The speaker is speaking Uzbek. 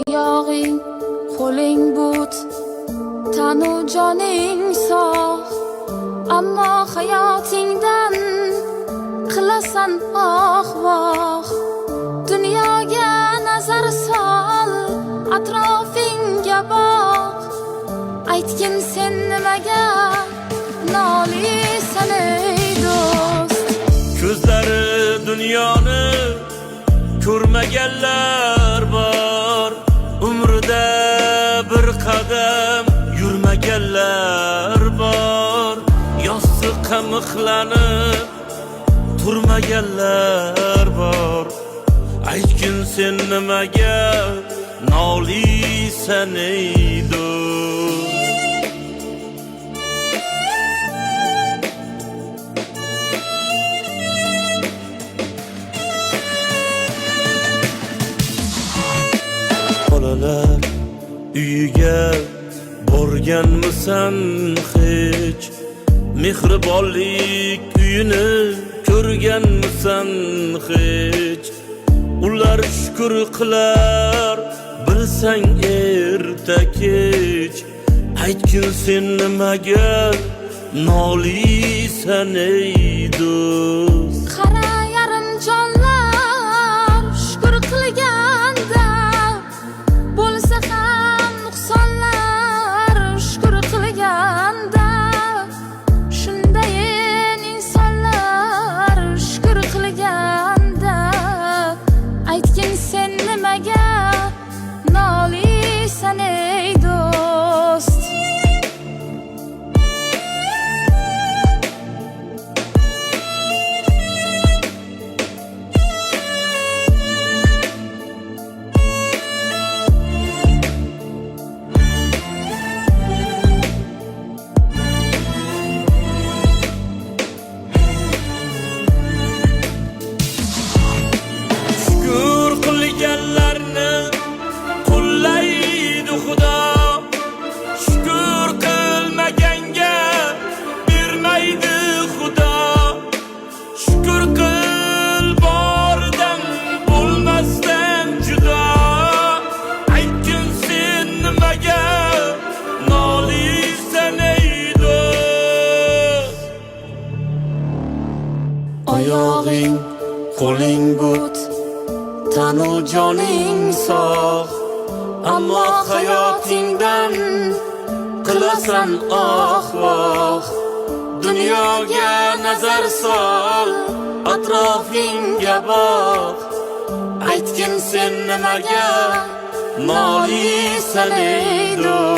Oyog'ing, qo'ling but, tanu joning sog', ammo hayotingdan qilasan voh. Dunyoga nazar sol, atrofingga boq. Aytgin sen nimaga nolisan ey do'st? Ko'zlari dunyoni ko'rmaganlar bor, umrida bir qadam yurmaganlar bor, yostiqqa mixlanib turmaganlar bor. Aytgin sen nimaga nolisan ey do'st? Bolalar uyiga borganmisan hech? Mehribonlik uyini ko'rganmisan hech? Ular shukr qilar bilsang erta kech. Aytgin sen nimaga nolisan ey do'st? Qara yarim jonlar shukr qilganda, bo'lsa ham nuqsonlar shukr qilganda, shundayin insonlar shukr qilganda. Aytgin sen nimaga nolisan ey do'st? Shukr qilganlarni qo'llaydi Xudo, shukr qilmaganga bermaydi Xudo. Shukr qil bordan bo'lmasdan judo. Aytgin sen nimaga nolisan ey do'st? Oyog'ing, qo'ling but, tanu joning sog', ammo hayotingdan qilasan voh. Dunyoga nazar sol, atrofingga boq. Aytgin sen nimaga nolisan ey do'st?